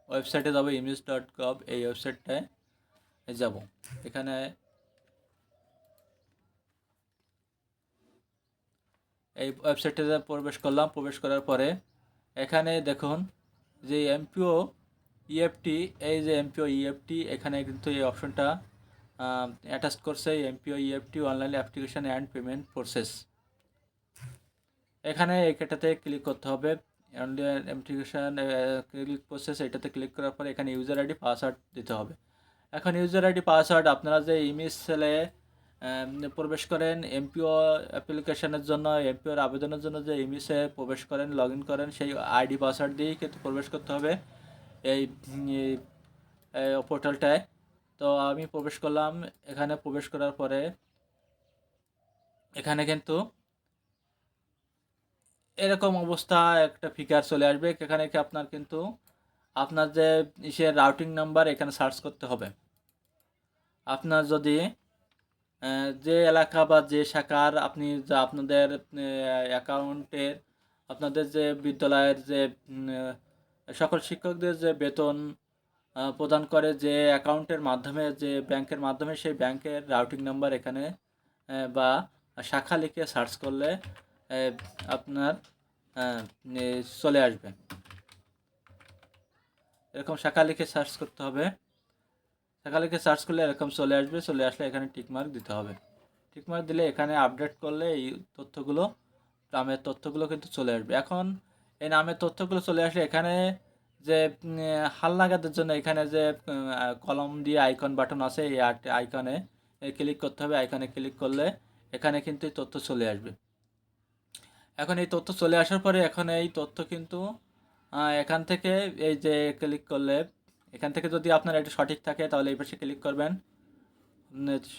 ওয়েবসাইটে যাব, image.gov, এই ওয়েবসাইটটায় যাব। এখানে এই ওয়েবসাইটে প্রবেশ করলাম। প্রবেশ করার পরে এখানে দেখুন যে এমপিও ইএফটি, এই যে এমপিও ইএফটি, এখানে কিন্তু এই অপশনটা অ্যাটাচ করছে, MPO EFT online application and payment process. এখানে এটাতে ক্লিক করতে হবে, অনলাইন অ্যাপ্লিকেশন ক্লিক প্রসেস, এটাতে ক্লিক করার পরে এখানে ইউজার আইডি পাসওয়ার্ড দিতে হবে। এখন ইউজার আইডি পাসওয়ার্ড আপনারা যে ইমেজ সেলে প্রবেশ করেন এমপিও অ্যাপ্লিকেশনের জন্য, এমপিওর আবেদনের জন্য যে ইমেজে প্রবেশ করেন, লগ ইন করেন, সেই আইডি পাসওয়ার্ড দিয়েই কিন্তু প্রবেশ করতে হবে এই পোর্টালটায়। তো আমি প্রবেশ করলাম। এখানে প্রবেশ করার পরে এখানে কিন্তু এরকম অবস্থা একটা ফিগার চলে আসবে। এখানে কি আপনার কিন্তু আপনার যে ইসের রাউটিং নাম্বার এখানে সার্চ করতে হবে। আপনার যদি যে এলাকা বা যে শাখার আপনি যা আপনাদের অ্যাকাউন্টের, আপনাদের যে বিদ্যালয়ের যে সকল শিক্ষকদের যে বেতন প্রদান করে যে অ্যাকাউন্টের মাধ্যমে, যে ব্যাংকের মাধ্যমে, সেই ব্যাংকের রাউটিং নাম্বার এখানে বা শাখা লিখে সার্চ করলে আপনার চলে আসবে। এরকম শাখা লিখে সার্চ করতে হবে। শাখা লিখে সার্চ করলে এরকম চলে আসবে। চলে আসলে এখানে টিকমার্ক দিতে হবে। টিকমার্ক দিলে এখানে আপডেট করলে এই তথ্যগুলো, নামের তথ্যগুলো কিন্তু চলে আসবে। এখন এই নামের তথ্যগুলো চলে আসলে এখানে যে হালনাগাদের জন্য এখানে যে কলম দিয়ে আইকন বাটন আছে, এই আইকনে ক্লিক করতে হবে। আইকনে ক্লিক করলে এখানে কিন্তু এই তথ্য চলে আসবে। এখন এই তথ্য চলে আসার পরে এখন এই তথ্য কিন্তু এখান থেকে এই যে ক্লিক করলে এখান থেকে যদি আপনার এটা সঠিক থাকে তাহলে এই পাশে ক্লিক করবেন,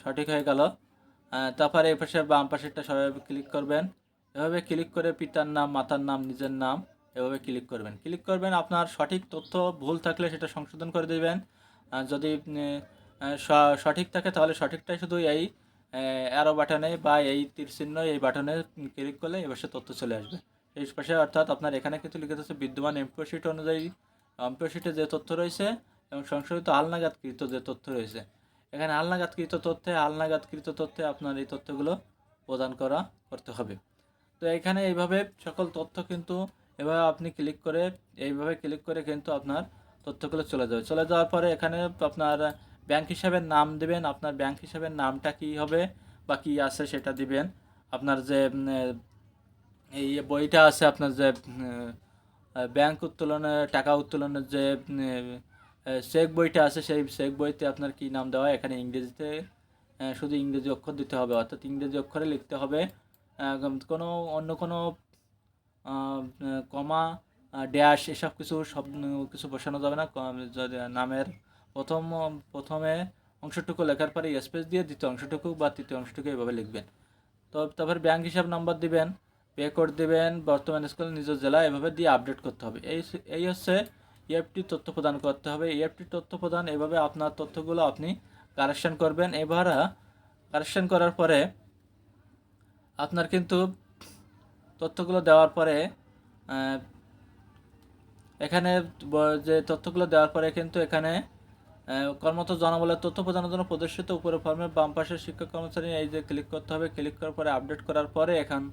সঠিক হয়ে গেল। তারপরে এই পাশে বাম পাশেরটা সবাই ক্লিক করবেন। এভাবে ক্লিক করে পিতার নাম, মাতার নাম, নিজের নাম এভাবে ক্লিক করবেন। ক্লিক করবেন, আপনার সঠিক তথ্য ভুল থাকলে সেটা সংশোধন করে দেবেন। যদি সঠিক থাকে তাহলে সঠিকটাই শুধু এই অ্যারো বাটনে বা এই তীর চিহ্ন এই বাটনে ক্লিক করলে এই পাশে তথ্য চলে আসবে। এই পাশে অর্থাৎ আপনার এখানে কিন্তু লিখে দিচ্ছে বিদ্যমান এমপিও শিট অনুযায়ী এমপিও শিটে যে তথ্য রয়েছে এবং সংশোধিত হালনাগাদকৃত যে তথ্য রয়েছে, এখানে হালনাগাদকৃত তথ্যে আপনার এই তথ্যগুলো প্রদান করতে হবে। তো এখানে এইভাবে সকল তথ্য কিন্তু এভাবে আপনি এইভাবে ক্লিক করে কিন্তু আপনার তথ্যগুলো চলে যাবে। চলে যাওয়ার পরে এখানে আপনার ব্যাংক হিসাবের নাম দিবেন। আপনার ব্যাংক হিসাবের নামটা কী হবে বা কী আছে সেটা দিবেন। আপনার যে এই বইটা আছে, আপনার যে ব্যাংক উত্তোলনের টাকা উত্তোলনের যে চেক বইটা আছে, সেই চেক বইতে আপনার কী নাম দেওয়া, এখানে ইংরেজিতে শুধু ইংরেজি অক্ষর দিতে হবে, অর্থাৎ ইংরেজি অক্ষরে লিখতে হবে। কোনো অন্য কোনো কমা, ড্যাশ এসব কিছু বসানো যাবে না। যদি নামের প্রথমে অংশটুকু লেখার পরে স্পেস দিয়ে দ্বিতীয় অংশটুকু বা তৃতীয় অংশটুকু এভাবে লিখবেন। তো তারপরে ব্যাংক হিসাব নাম্বার দিবেন, পে কোড দিবেন, বর্তমান স্কুল, নিজ জেলা, এভাবে দিয়ে আপডেট করতে হবে। এই হচ্ছে ইএফটি তথ্য প্রদান করতে হবে। ইএফটি তথ্য প্রদান, এভাবে আপনার তথ্যগুলো আপনি কারেকশন করবেন। এবার কারেকশন করার পরে আপনার কিন্তু তথ্যগুলো দেওয়ার পরে এখানে যে তথ্যগুলো দেওয়ার পরে কিন্তু এখানে কর্মরত জনবলের তথ্য প্রদানের জন্য প্রদর্শিত উপরে ফর্মের বাম পাশে শিক্ষক কর্মচারী এই যে ক্লিক করতে হবে। ক্লিক করার পরে আপডেট করার পরে এখন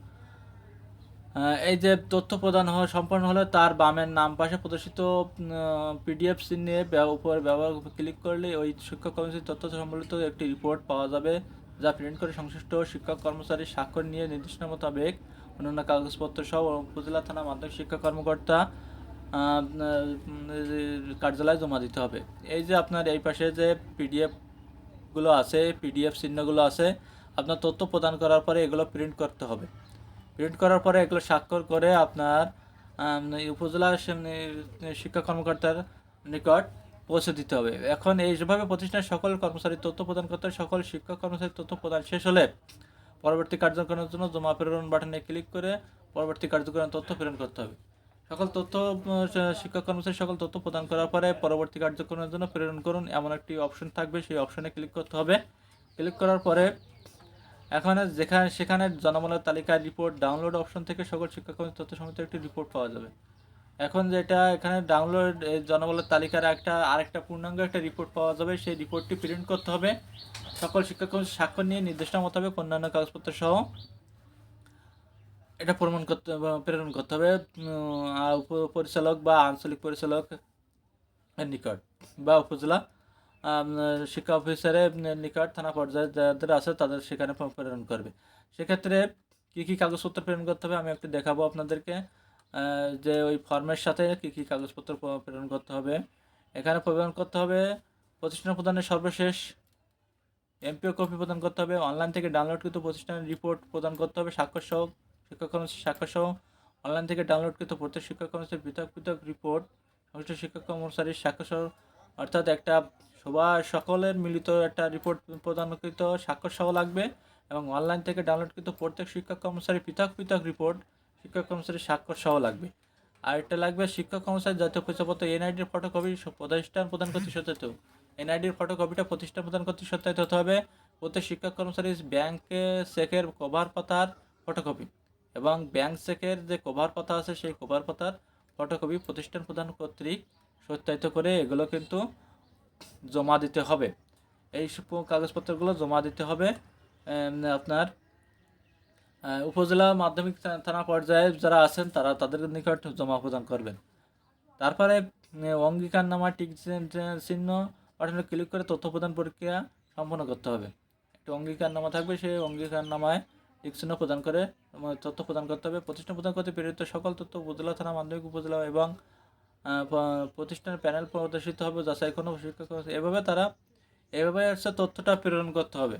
এই যে তথ্য প্রদান হওয়া সম্পন্ন হলে তার বামের নাম পাশে প্রদর্শিত পিডিএফ চিহ্নে উপরে ব্যবহার ক্লিক করলে ওই শিক্ষক কর্মচারীর তথ্য সম্বলিত একটি রিপোর্ট পাওয়া যাবে, যা প্রিন্ট করে সংশ্লিষ্ট শিক্ষক কর্মচারীর স্বাক্ষর নিয়ে নির্দেশনা মোতাবেক অন্যান্য কাগজপত্র সহ উপজেলা থানা মাধ্যমিক শিক্ষা কর্মকর্তা কার্যালয়ে জমা দিতে হবে। এই যে আপনার এই পাশে যে পিডিএফগুলো আছে, পিডিএফ চিহ্নগুলো আছে, আপনার তথ্য প্রদান করার পরে এগুলো প্রিন্ট করতে হবে। প্রিন্ট করার পরে এগুলো স্বাক্ষর করে আপনার উপজেলা শিক্ষা কর্মকর্তার নিকট পৌঁছে দিতে হবে। এখন এইভাবে প্রতিষ্ঠানের সকল কর্মচারীর তথ্য প্রদান করতে হবে। সকল শিক্ষক কর্মচারীর তথ্য প্রদান শেষ হলে পরবর্তী কার্যক্রমের জন্য জমা প্রেরণ বাটনে ক্লিক করে পরবর্তী কার্যক্রমের তথ্য প্রেরণ করতে হবে। সকল তথ্য শিক্ষক কর্মচারী সকল তথ্য প্রদান করার পরে পরবর্তী কার্যক্রমের জন্য প্রেরণ করুন এমন একটি অপশন থাকবে, সেই অপশনে ক্লিক করতে হবে। ক্লিক করার পরে এখন সেখানে জনবলের তালিকার রিপোর্ট ডাউনলোড অপশন থেকে সকল শিক্ষা কর্মচারীর তথ্য সমৃদ্ধ একটি রিপোর্ট পাওয়া যাবে। এখন যেটা এখানে ডাউনলোড জনবলের তালিকার আরেকটা পূর্ণাঙ্গ একটা রিপোর্ট পাওয়া যাবে, সেই রিপোর্টটি প্রিন্ট করতে হবে। সকল শিক্ষাকর্মী স্বাক্ষর নিয়ে নির্দেশনা মোতাবেক অন্যান্য কাগজপত্র সহ এটা প্রেরণ করতে হবে পরিচালক বা আঞ্চলিক পরিচালক এর নিকট বা উপজেলা আম, শিক্ষা অফিসারের নিকট, থানা পর্যায়ে যাদের আছে তাদের সেখানে প্রেরণ করবে। সেক্ষেত্রে কী কী কাগজপত্র প্রেরণ করতে হবে আমি একটু দেখাবো আপনাদেরকে। যে ওই ফর্মের সাথে কী কী কাগজপত্র প্রেরণ করতে হবে। এখানে প্রেরণ করতে হবে প্রতিষ্ঠান প্রদানের সর্বশেষ এমপিও কপি প্রদান করতে হবে, অনলাইন থেকে ডাউনলোডকৃত প্রতিষ্ঠানের রিপোর্ট প্রদান করতে হবে স্বাক্ষরসহ, শিক্ষাকর্মচারী স্বাক্ষরসহ অনলাইন থেকে ডাউনলোডকৃত প্রত্যেক শিক্ষাকর্মচারীর পৃথক পৃথক রিপোর্ট সংশ্লিষ্ট শিক্ষাকর্মচারীর স্বাক্ষরসহ, অর্থাৎ একটা সকলের মিলিত একটা রিপোর্ট প্রদানকৃত স্বাক্ষরসহ লাগবে, এবং অনলাইন থেকে ডাউনলোডকৃত প্রত্যেক শিক্ষক কর্মচারী পৃথক পৃথক রিপোর্ট শিক্ষক কর্মচারীর স্বাক্ষরসহ লাগবে। আর এটা লাগবে শিক্ষক কর্মচারী জাতীয় পরিচয়পত্র এনআইডির ফটোকপি প্রতিষ্ঠান প্রদান কর্তৃক সত্যায়িত। এনআইডির ফটোকপিটা প্রতিষ্ঠান প্রদান কর্তৃক সত্যায়িত হতে হবে। প্রত্যেক শিক্ষক কর্মচারী ব্যাংক চেকের কভার পাতার ফটোকপি এবং ব্যাংক চেকের যে কভার পাতা আছে সেই কভার পাতার ফটোকপি প্রতিষ্ঠান প্রদান কর্তৃক সত্যায়িত করে এগুলো কিন্তু জমা দিতে হবে। এই কাগজপত্রগুলো জমা দিতে হবে আপনার উপজেলা মাধ্যমিক থানা পর্যায়ে যারা আছেন তাদের নিকট জমা প্রদান করবেন। তারপরে অঙ্গীকারনামা টিক চিহ্ন বাটনে ক্লিক করে তথ্য প্রদান প্রক্রিয়া সম্পন্ন করতে হবে। একটা অঙ্গীকারনামা থাকবে, সেই অঙ্গীকারনামায় টিক চিহ্ন প্রদান করে তথ্য প্রদান করতে হবে। প্রতিষ্ঠান প্রদান করতে প্রেরিত সকল তথ্য উপজেলা থানা মাধ্যমিক উপজেলা এবং প্রতিষ্ঠানের প্যানেল প্রদর্শিত হবে, যাচাই কোনো শিক্ষক এভাবে হচ্ছে তথ্যটা প্রেরণ করতে হবে।